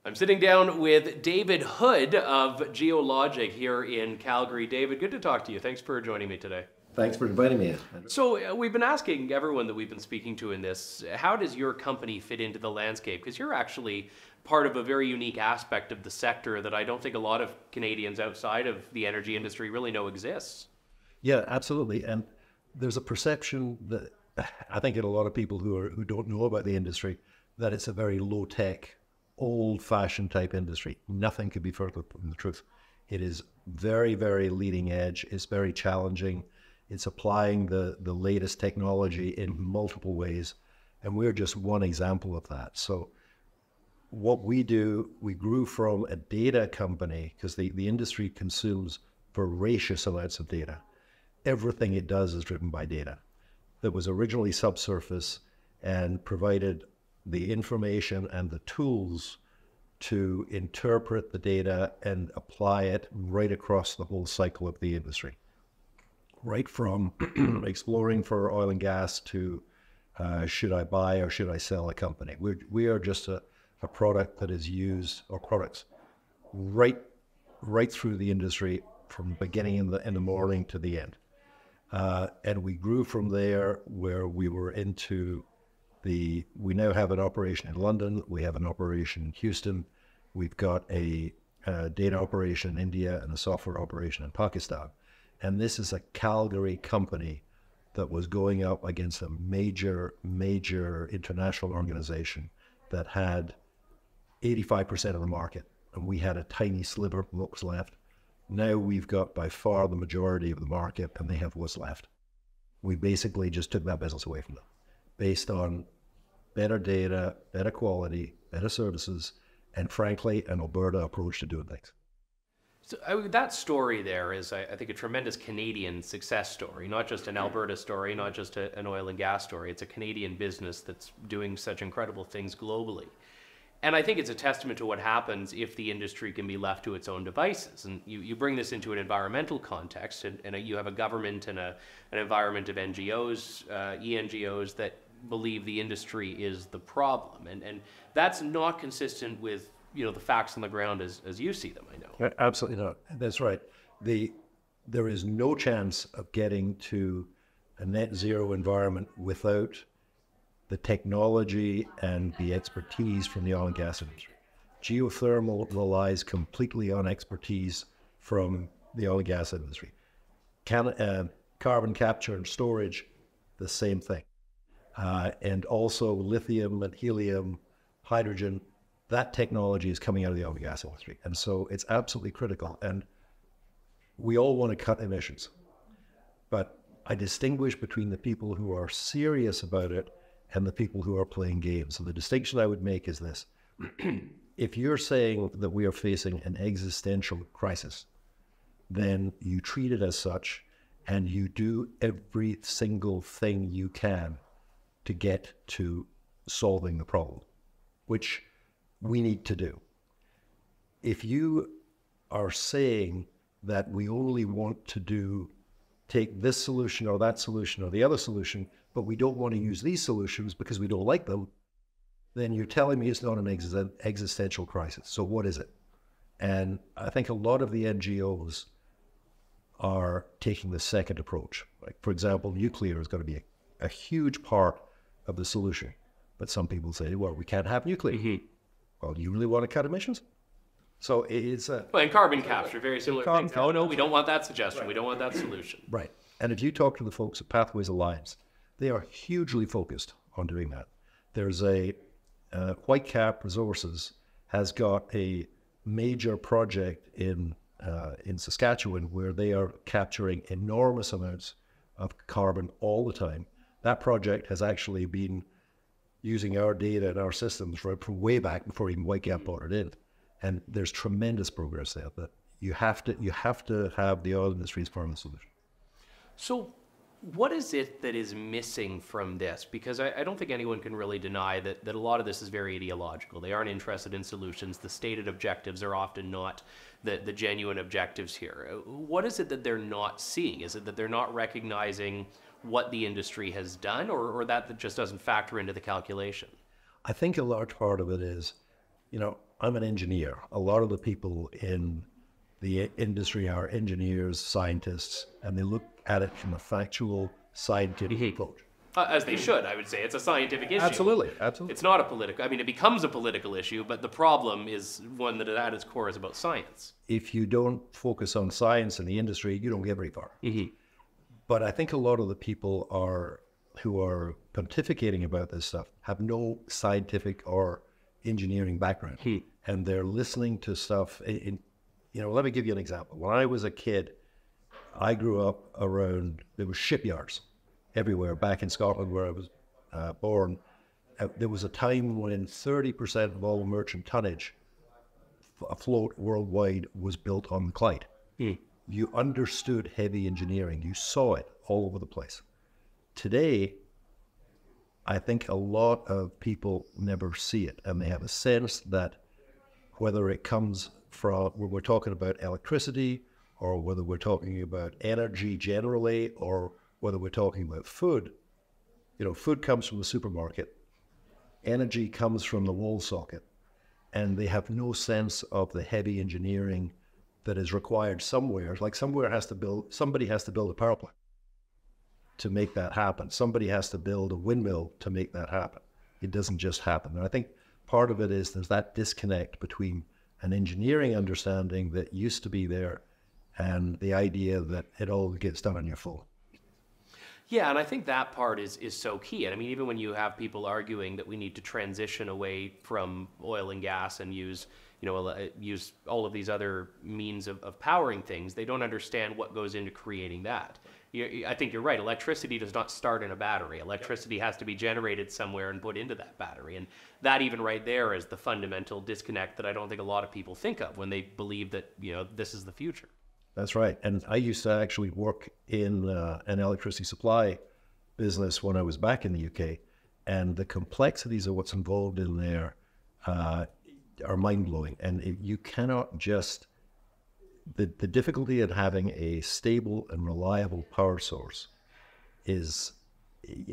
I'm sitting down with David Hood of geoLOGIC here in Calgary. David, good to talk to you. Thanks for joining me today. Thanks for inviting me. So we've been asking everyone that we've been speaking to in this, how does your company fit into the landscape? Because you're actually part of a very unique aspect of the sector that I don't think a lot of Canadians outside of the energy industry really know exists. Yeah, absolutely. And there's a perception that I think in a lot of people who don't know about the industry, that it's a very low-tech, old-fashioned type industry. Nothing could be further from the truth. It is very, very leading edge. It's very challenging. It's applying the latest technology in multiple ways. And we're just one example of that. So what we do, we grew from a data company because the industry consumes voracious amounts of data. Everything it does is driven by data. That was originally subsurface and provided the information and the tools to interpret the data and apply it right across the whole cycle of the industry. Right from exploring for oil and gas to should I buy or should I sell a company? We are just a product that is used, or products, right through the industry from the beginning in the morning to the end. And we grew from there where we were into we now have an operation in London, we have an operation in Houston, we've got a data operation in India and a software operation in Pakistan. And this is a Calgary company that was going up against a major international organization that had 85% of the market. And we had a tiny sliver of what was left. Now we've got by far the majority of the market and they have what's left. We basically just took that business away from them based on better data, better quality, better services, and frankly, an Alberta approach to doing things. So that story there is, I think, a tremendous Canadian success story, not just an Alberta story, not just an oil and gas story. It's a Canadian business that's doing such incredible things globally. And I think it's a testament to what happens if the industry can be left to its own devices. And you bring this into an environmental context, and you have a government and an environment of NGOs, ENGOs that believe the industry is the problem. And that's not consistent with the facts on the ground as you see them, I know. Absolutely not. That's right. There is no chance of getting to a net zero environment without the technology and the expertise from the oil and gas industry. Geothermal relies completely on expertise from the oil and gas industry. Carbon capture and storage, the same thing. And also lithium and helium, hydrogen, that technology is coming out of the oil and gas industry. And so it's absolutely critical. And we all want to cut emissions. But I distinguish between the people who are serious about it and the people who are playing games. So the distinction I would make is this. If you're saying that we are facing an existential crisis, then you treat it as such and you do every single thing you can to get to solving the problem, which we need to do. If you are saying that we only want to take this solution or that solution or the other solution, but we don't want to use these solutions because we don't like them, then you're telling me it's not an existential crisis. So what is it? And I think a lot of the NGOs are taking the second approach. Like, for example, nuclear is going to be a huge part of the solution. But some people say, well, we can't have nuclear. Mm-hmm. Well, do you really want to cut emissions? So it's well, and carbon capture, very similar things. Oh, no, we don't want that suggestion. Right. We don't want that solution. Right. And if you talk to the folks at Pathways Alliance, they are hugely focused on doing that. There's Whitecap Resources has got a major project in Saskatchewan where they are capturing enormous amounts of carbon all the time. That project has actually been using our data and our systems from way back before even Whitecap brought it in. And there's tremendous progress there that you have to have the oil industry as part of the solution. So what is it that is missing from this? Because I don't think anyone can really deny that a lot of this is very ideological. They aren't interested in solutions. The stated objectives are often not the genuine objectives here. What is it that they're not seeing? Is it that they're not recognizing what the industry has done, or that just doesn't factor into the calculation? I think a large part of it is, I'm an engineer. A lot of the people in the industry are engineers, scientists, and they look at it from a factual, scientific approach. As they should, I would say. It's a scientific issue. Absolutely. It's not a political, I mean, it becomes a political issue, but the problem is one that at its core is about science. If you don't focus on science in the industry, you don't get very far. But I think a lot of the people who are pontificating about this stuff have no scientific or engineering background. And they're listening to stuff. Let me give you an example. When I was a kid, I grew up around, there were shipyards everywhere back in Scotland where I was born. There was a time when 30% of all merchant tonnage afloat worldwide was built on the Clyde. You understood heavy engineering. You saw it all over the place. Today, I think a lot of people never see it, and they have a sense that whether it comes from, when we're talking about electricity, or whether we're talking about energy generally, or whether we're talking about food, food comes from the supermarket, energy comes from the wall socket, and they have no sense of the heavy engineering that is required somewhere. Like somebody has to build a power plant to make that happen. Somebody has to build a windmill to make that happen. It doesn't just happen. And I think part of it is there's that disconnect between an engineering understanding that used to be there and the idea that it all gets done on your phone. Yeah, and I think that part is so key. And I mean, even when you have people arguing that we need to transition away from oil and gas and use all of these other means of powering things, they don't understand what goes into creating that. I think you're right. Electricity does not start in a battery. Electricity has to be generated somewhere and put into that battery. And that even right there is the fundamental disconnect that I don't think a lot of people think of when they believe that, this is the future. That's right. And I used to actually work in an electricity supply business when I was back in the UK. And the complexities of what's involved in there are mind-blowing. And you cannot just... The difficulty in having a stable and reliable power source it's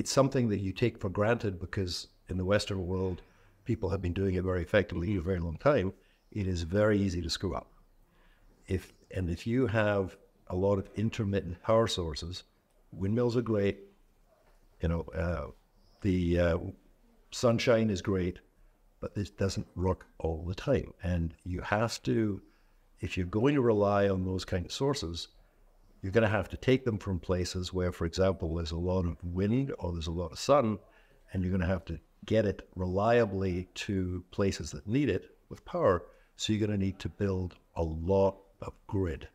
something that you take for granted because in the Western world, people have been doing it very effectively for a very long time. It is very easy to screw up. If you have a lot of intermittent power sources, windmills are great. The sunshine is great, but this doesn't work all the time. And you have to, if you're going to rely on those kind of sources, you're going to have to take them from places where, for example, there's a lot of wind or there's a lot of sun, and you're going to have to get it reliably to places that need it with power. So you're going to need to build a lot of grid.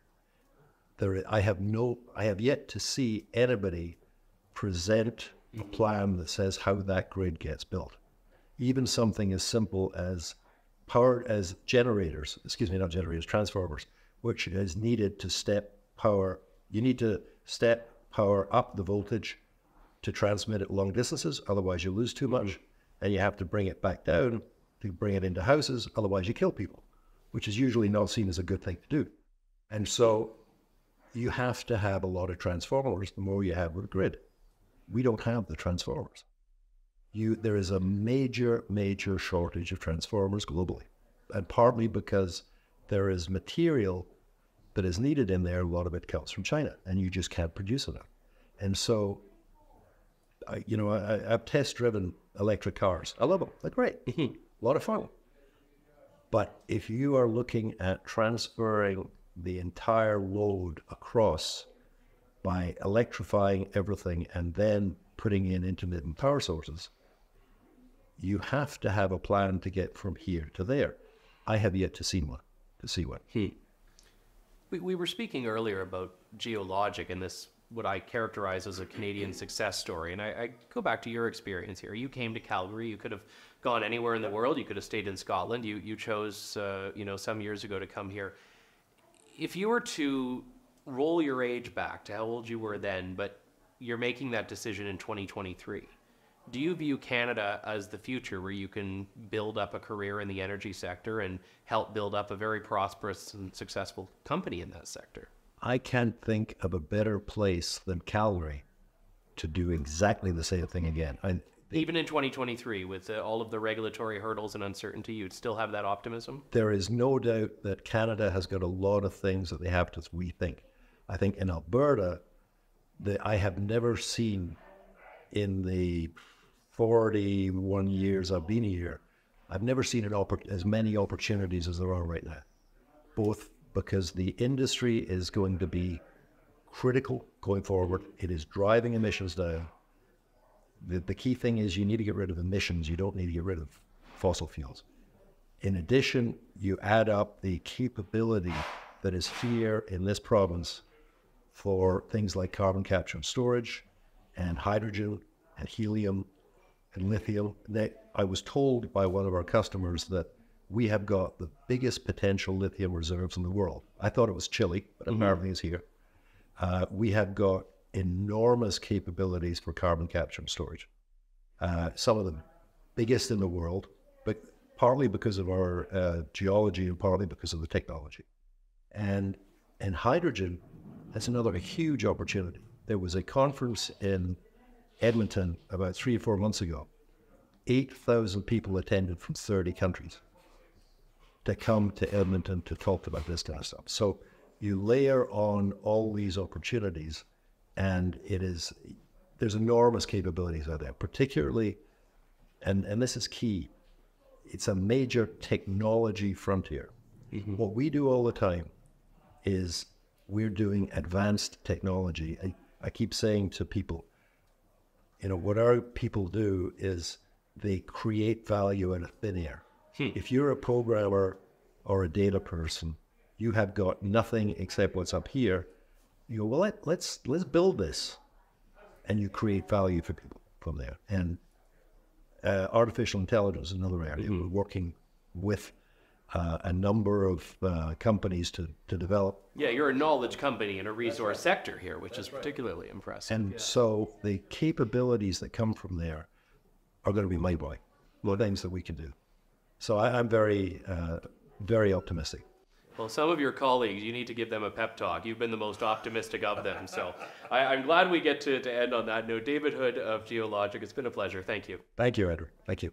I have yet to see anybody present a plan that says how that grid gets built. Even something as simple as transformers, which is needed to step power. You need to step power up the voltage to transmit it long distances, otherwise you lose too much, and you have to bring it back down to bring it into houses, otherwise you kill people, which is usually not seen as a good thing to do. And so you have to have a lot of transformers the more you have with grid. We don't have the transformers. There is a major, major shortage of transformers globally, and partly because there is material that is needed in there. A lot of it comes from China, and you just can't produce enough. And so, I've test-driven electric cars. I love them. They're great. A lot of fun. But if you are looking at transferring the entire load across by electrifying everything and then putting in intermittent power sources, you have to have a plan to get from here to there. I have yet to see one. We were speaking earlier about geoLOGIC and this, what I characterize as a Canadian success story. And I go back to your experience here. You came to Calgary. You could have gone anywhere in the world. You could have stayed in Scotland. You chose, some years ago to come here. If you were to roll your age back to how old you were then, but you're making that decision in 2023, do you view Canada as the future where you can build up a career in the energy sector and help build up a very prosperous and successful company in that sector? I can't think of a better place than Calgary to do exactly the same thing again. Even in 2023, with all of the regulatory hurdles and uncertainty, you'd still have that optimism? There is no doubt that Canada has got a lot of things that they have to rethink. I think in Alberta, I have never seen in the 41 years I've been here, I've never seen as many opportunities as there are right now, both because the industry is going to be critical going forward. It is driving emissions down. The key thing is you need to get rid of emissions. You don't need to get rid of fossil fuels. In addition, you add up the capability that is here in this province for things like carbon capture and storage and hydrogen and helium and lithium. I was told by one of our customers that we have got the biggest potential lithium reserves in the world. I thought it was Chile, but apparently it's here. We have got enormous capabilities for carbon capture and storage. Some of the biggest in the world, but partly because of our geology and partly because of the technology. And hydrogen, that's another huge opportunity. There was a conference in Edmonton about 3 or 4 months ago. 8,000 people attended from 30 countries to come to Edmonton to talk about this kind of stuff. So you layer on all these opportunities, and there's enormous capabilities out there, particularly, and this is key, it's a major technology frontier. Mm-hmm. What we do all the time is we're doing advanced technology. I keep saying to people, what our people do is they create value out of thin air. If you're a programmer or a data person, you have got nothing except what's up here. You go, well, let's build this, and you create value for people from there. And artificial intelligence is another area. Mm-hmm. We're working with a number of companies to develop. Yeah, you're a knowledge company in a resource sector here, which is particularly impressive. And so the capabilities that come from there are going to be mind-blowing. Things that we can do. So I'm very, very optimistic. Well, some of your colleagues, you need to give them a pep talk. You've been the most optimistic of them. So I'm glad we get to end on that note. David Hood of geoLOGIC, it's been a pleasure. Thank you. Thank you, Edward. Thank you.